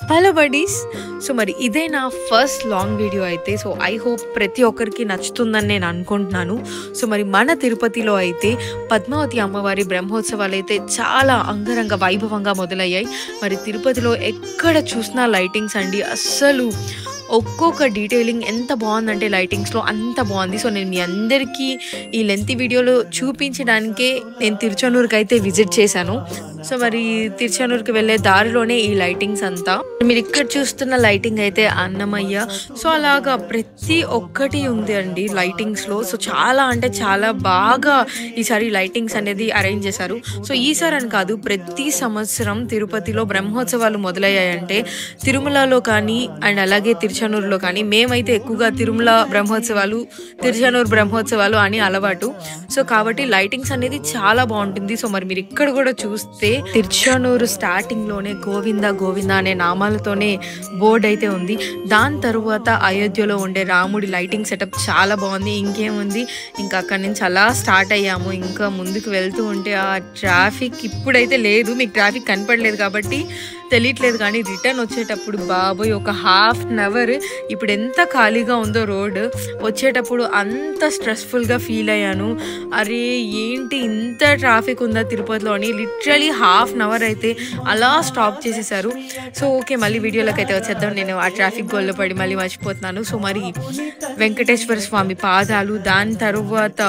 Hello buddies. So మరి ఇదే నా ఫస్ట్ లాంగ్ వీడియో అయితే. సో ఐ హోప్ ప్రతి ఒక్కరికి నచ్చుతుందని నేను అనుకుంటున్నాను. సో మరి మన తిరుపతిలో అయితే పద్మావతి అమ్మవారి బ్రహ్మోత్సవాలు అయితే చాలా అంగరంగ వైభవంగా మొదలయ్యాయి. మరి తిరుపతిలో ఎక్కడ చూసినా లైటింగ్స్ అండి. అస్సలు ఒక్కొక్క డీటెయిలింగ్ ఎంత బాగుందంటే లైటింగ్స్లో అంత బాగుంది. సో నేను మీ అందరికీ ఈ లెంత్ వీడియోలో చూపించడానికే నేను తిరుచానూరుకి అయితే విజిట్ చేశాను. సో మరి తిరుచానూరుకి వెళ్ళే దారిలోనే ఈ లైటింగ్స్ అంతా. మీరు ఇక్కడ చూస్తున్న లైటింగ్ అయితే అన్నమయ్య. సో అలాగా ప్రతి ఒక్కటి ఉంది అండి లైటింగ్స్లో. సో చాలా అంటే చాలా బాగా ఈసారి లైటింగ్స్ అనేది అరేంజ్ చేశారు. సో ఈసారి అని కాదు, ప్రతి సంవత్సరం తిరుపతిలో బ్రహ్మోత్సవాలు మొదలయ్యాయంటే తిరుమలలో కానీ అండ్ అలాగే తిరుచానూరులో కానీ మేమైతే ఎక్కువగా తిరుమల బ్రహ్మోత్సవాలు, తిరుచానూరు బ్రహ్మోత్సవాలు అని అలవాటు. సో కాబట్టి లైటింగ్స్ అనేది చాలా బాగుంటుంది. సో మరి మీరు ఇక్కడ కూడా చూస్తే తిరుచానూరు స్టార్టింగ్ లోనే గోవింద గోవింద అనే నామాలతోనే బోర్డు అయితే ఉంది. దాని తరువాత అయోధ్యలో ఉండే రాముడి లైటింగ్ సెటప్ చాలా బాగుంది. ఇంకేముంది, ఇంకా అక్కడి నుంచి అలా స్టార్ట్ అయ్యాము. ఇంకా ముందుకు వెళ్తూ ఉంటే ఆ ట్రాఫిక్ ఇప్పుడైతే లేదు, మీకు ట్రాఫిక్ కనపడలేదు కాబట్టి తెలియట్లేదు, కానీ రిటర్న్ వచ్చేటప్పుడు బాబోయ్ ఒక హాఫ్ అన్ అవర్ ఇప్పుడు ఎంత ఖాళీగా ఉందో రోడ్, వచ్చేటప్పుడు అంత స్ట్రెస్ఫుల్గా ఫీల్ అయ్యాను. అరే ఏంటి ఇంత ట్రాఫిక్ ఉందా తిరుపతిలో అని. లిటరలీ హాఫ్ అన్ అవర్ అయితే అలా స్టాప్ చేసేసారు. సో ఓకే, మళ్ళీ వీడియోలోకి అయితే వచ్చేద్దాం. నేను ఆ ట్రాఫిక్ గోల్లో పడి మళ్ళీ మర్చిపోతున్నాను. సో మరి వెంకటేశ్వర స్వామి పాదాలు, దాని తరువాత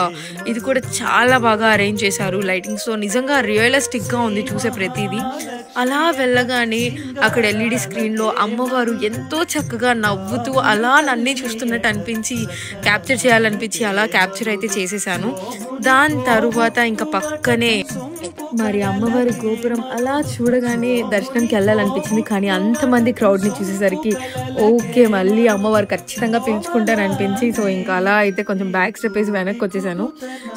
ఇది కూడా చాలా బాగా అరేంజ్ చేశారు లైటింగ్స్తో. నిజంగా రియలిస్టిక్గా ఉంది చూసే ప్రతిదీ. అలా వెళ్ళగానే అక్కడ ఎల్ఈడి స్క్రీన్లో అమ్మవారు ఎంతో చక్కగా నవ్వుతూ అలా నన్నే చూస్తున్నట్టు అనిపించి క్యాప్చర్ చేయాలనిపించి అలా క్యాప్చర్ అయితే చేసేసాను. దాని తరువాత ఇంకా పక్కనే మరి అమ్మవారి గోపురం అలా చూడగానే దర్శనంకి వెళ్ళాలనిపించింది. కానీ అంతమంది క్రౌడ్ని చూసేసరికి ఓకే మళ్ళీ అమ్మవారు ఖచ్చితంగా పిలుచుకుంటారు అనిపించి సో ఇంకా అలా అయితే కొంచెం బ్యాక్ స్టెప్ వేసి వెనక్కి వచ్చేసాను.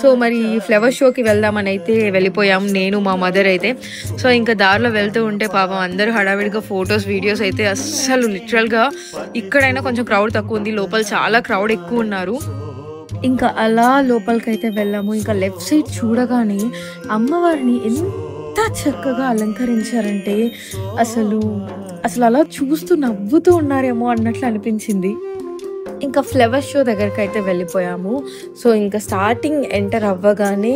సో మరి ఫ్లవర్ షోకి వెళ్దామని అయితే వెళ్ళిపోయాం నేను మా మదర్ అయితే. సో ఇంకా దారిలో వెళ్తూ ఉంటే పాపం అందరూ హడావిడిగా ఫొటోస్ వీడియోస్ అయితే అస్సలు లిటరల్గా ఇక్కడైనా కొంచెం క్రౌడ్ తక్కువ ఉంది, లోపల చాలా క్రౌడ్ ఎక్కువ ఉన్నారు. ఇంకా అలా లోపలికైతే వెళ్ళాము. ఇంకా లెఫ్ట్ సైడ్ చూడగానే అమ్మవారిని ఎంత చక్కగా అలంకరించారంటే అసలు అలా చూస్తూ నవ్వుతూ ఉన్నారేమో అన్నట్లు అనిపించింది. ఇంకా ఫ్లవర్ షో దగ్గరికి అయితే వెళ్ళిపోయాము. సో ఇంకా స్టార్టింగ్ ఎంటర్ అవ్వగానే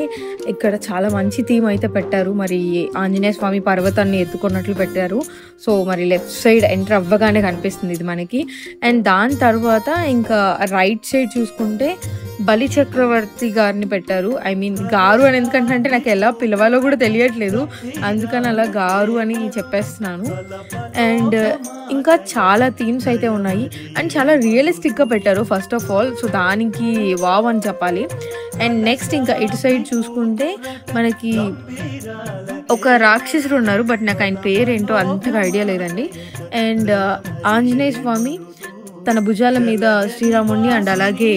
ఇక్కడ చాలా మంచి థీమ్ అయితే పెట్టారు. మరి ఆంజనేయ స్వామి పర్వతాన్ని ఎత్తుకున్నట్లు పెట్టారు. సో మరి లెఫ్ట్ సైడ్ ఎంటర్ అవ్వగానే కనిపిస్తుంది ఇది మనకి. అండ్ దాని తర్వాత ఇంకా రైట్ సైడ్ చూసుకుంటే బలి చక్రవర్తి గారిని పెట్టారు. ఐ మీన్ గారు అని ఎందుకంటే నాకు ఎలా పిలవాలో కూడా తెలియట్లేదు, అందుకని అలా గారు అని చెప్పేస్తున్నాను. అండ్ ఇంకా చాలా థీమ్స్ అయితే ఉన్నాయి అండ్ చాలా రియలిస్టిక్గా పెట్టారు ఫస్ట్ ఆఫ్ ఆల్. సో దానికి వావ్ అని చెప్పాలి. అండ్ నెక్స్ట్ ఇంకా ఇటు సైడ్ చూసుకుంటే మనకి ఒక రాక్షసుడు ఉన్నారు, బట్ నాకు ఆయన పేరేంటో అంతగా ఐడియా లేదండి. అండ్ ఆంజనేయ స్వామి తన భుజాల మీద శ్రీరాముడిని అండ్ అలాగే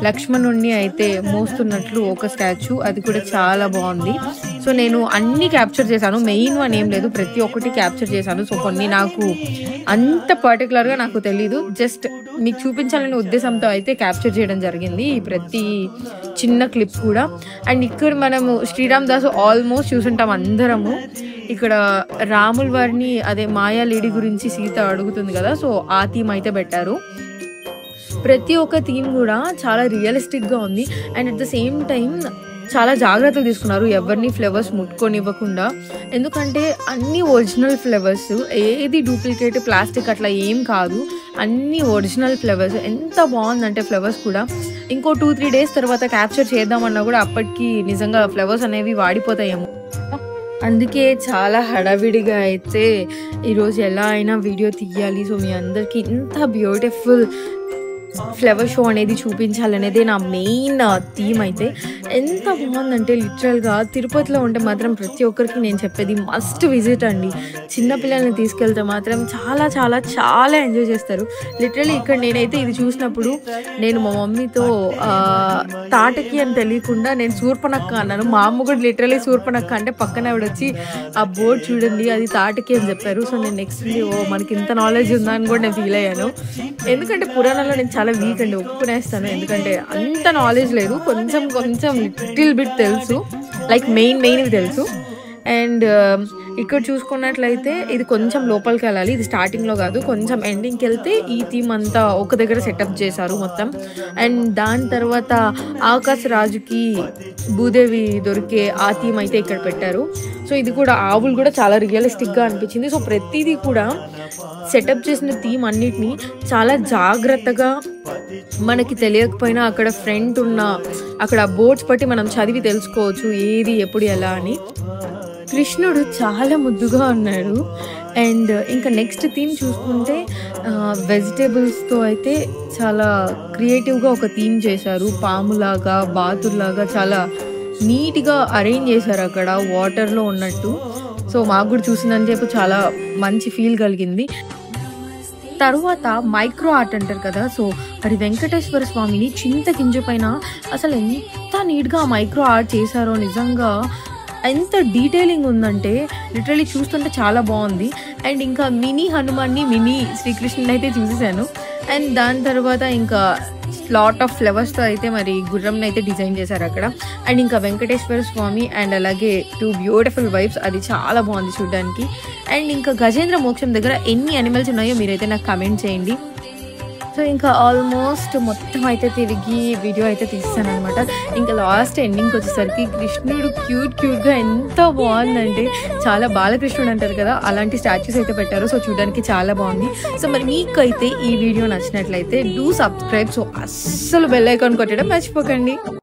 లక్ష్మణుడిని అయితే మోస్తున్నట్లు ఒక స్టాచ్యూ, అది కూడా చాలా బాగుంది. సో నేను అన్ని క్యాప్చర్ చేశాను, మెయిన్ వన్ ఏం లేదు, ప్రతి ఒక్కటి క్యాప్చర్ చేశాను. సో కొన్ని నాకు అంత పర్టికులర్గా నాకు తెలీదు, జస్ట్ మీకు చూపించాలనే ఉద్దేశంతో అయితే క్యాప్చర్ చేయడం జరిగింది ఈ ప్రతి చిన్న క్లిప్ కూడా. అండ్ ఇక్కడ మనము శ్రీరామ్ దాసు ఆల్మోస్ట్ చూసుంటాం అందరము. ఇక్కడ రాముల వారిని అదే మాయా లేడీ గురించి సీత అడుగుతుంది కదా, సో ఆ థీమ్ అయితే పెట్టారు. ప్రతి ఒక్క థీమ్ కూడా చాలా రియలిస్టిక్గా ఉంది and at the same time చాలా జాగ్రత్తలు తీసుకున్నారు ఎవరిని ఫ్లేవర్స్ ముట్టుకొనివ్వకుండా. ఎందుకంటే అన్ని ఒరిజినల్ ఫ్లేవర్స్, ఏది డూప్లికేట్ ప్లాస్టిక్ అట్లా ఏం కాదు, అన్ని ఒరిజినల్ ఫ్లేవర్స్. ఎంత బాగుందంటే ఫ్లేవర్స్ కూడా ఇంకో 2-3 డేస్ తర్వాత క్యాప్చర్ చేద్దామన్నా కూడా అప్పటికి నిజంగా ఫ్లేవర్స్ అనేవి వాడిపోతాయేమో. అందుకే చాలా హడావిడిగా అయితే ఈరోజు ఎలా అయినా వీడియో తీయాలి. సో మీ అందరికీ ఇంత బ్యూటిఫుల్ ఫ్లవర్ షో అనేది చూపించాలనేదే నా మెయిన్ థీమ్ అయితే. ఎంత బాగుందంటే లిటరల్గా తిరుపతిలో ఉంటే మాత్రం ప్రతి ఒక్కరికి నేను చెప్పేది మస్ట్ విజిట్ అండి. చిన్నపిల్లల్ని తీసుకెళ్తే మాత్రం చాలా చాలా చాలా ఎంజాయ్ చేస్తారు లిటరల్లీ. ఇక్కడ నేనైతే ఇది చూసినప్పుడు నేను మా మమ్మీతో తాటకి అని తెలియకుండా నేను శూర్పణక్క అన్నాను. మా అమ్మ కూడా లిటరల్లీ శూర్పణక్క అంటే పక్కన ఆవిడ వచ్చి ఆ బోర్డు చూడండి అది తాటకి అని చెప్పారు. సో నేను నెక్స్ట్ మనకి ఇంత నాలెడ్జ్ ఉందా అని కూడా నేను ఫీల్ అయ్యాను. ఎందుకంటే పురాణంలో నేను చాలా వీక్ అండి, ఒప్పుకునేస్తాను. ఎందుకంటే అంత నాలెడ్జ్ లేదు, కొంచెం లిటిల్ బిట్ తెలుసు, లైక్ మెయిన్ తెలుసు. అండ్ ఇక్కడ చూసుకున్నట్లయితే ఇది కొంచెం లోపలికి వెళ్ళాలి, ఇది స్టార్టింగ్లో కాదు, కొంచెం ఎండింగ్కి వెళ్తే ఈ థీమ్ అంతా ఒక దగ్గర సెటప్ చేశారు మొత్తం. అండ్ దాని తర్వాత ఆకాశ రాజుకి భూదేవి దొరికే ఆ థీమ్ అయితే ఇక్కడ పెట్టారు. సో ఇది కూడా ఆవులు కూడా చాలా రియలిస్టిక్గా అనిపించింది. సో ప్రతిదీ కూడా సెటప్ చేసిన థీమ్ అన్నిటినీ చాలా జాగ్రత్తగా, మనకి తెలియకపోయినా అక్కడ ఫ్రంట్ ఉన్న అక్కడ బోర్డ్స్ బట్టి మనం చదివి తెలుసుకోవచ్చు ఏది ఎప్పుడు ఎలా అని. కృష్ణుడు చాలా ముద్దుగా ఉన్నాడు. అండ్ ఇంకా నెక్స్ట్ థీమ్ చూసుకుంటే వెజిటేబుల్స్తో అయితే చాలా క్రియేటివ్గా ఒక థీమ్ చేశారు. పాములాగా, బాతుల్లాగా చాలా నీట్గా అరేంజ్ చేశారు అక్కడ వాటర్లో ఉన్నట్టు. సో మాకు కూడా చూసిందని చెప్పి చాలా మంచి ఫీల్ కలిగింది. తరువాత మైక్రో ఆర్ట్ అంటారు కదా, సో మరి వెంకటేశ్వర స్వామిని చింతకింజ పైన అసలు ఎంత నీట్గా మైక్రో ఆర్ట్ చేశారో, నిజంగా ఎంత డీటెయిలింగ్ ఉందంటే లిటరలీ చూస్తుంటే చాలా బాగుంది. అండ్ ఇంకా మినీ హనుమాన్ని, మినీ శ్రీకృష్ణుని అయితే చూసేసాను. అండ్ దాని తర్వాత ఇంకా లాట్ ఆఫ్ ఫ్లవర్స్తో అయితే మరి గుర్రంని అయితే డిజైన్ చేశారు అక్కడ. అండ్ ఇంకా వెంకటేశ్వర స్వామి అండ్ అలాగే 2 బ్యూటిఫుల్ వైబ్స్, అది చాలా బాగుంది చూడడానికి. అండ్ ఇంకా గజేంద్ర మోక్షం దగ్గర ఎన్ని యానిమల్స్ ఉన్నాయో మీరైతే నాకు కమెంట్ చేయండి. సో ఇంకా ఆల్మోస్ట్ మొత్తం అయితే తిరిగి వీడియో అయితే తీస్తాను అనమాట. ఇంకా లాస్ట్ ఎండింగ్కి వచ్చేసరికి కృష్ణుడు క్యూట్గా ఎంత బాగుందంటే, చాలా బాలకృష్ణుడు అంటారు కదా, అలాంటి స్టాచ్యూస్ అయితే పెట్టారు. సో చూడడానికి చాలా బాగుంది. సో మరి మీకు అయితే ఈ వీడియో నచ్చినట్లయితే డూ సబ్స్క్రైబ్. సో అస్సలు బెల్ ఐకాన్ కొట్టడం మర్చిపోకండి.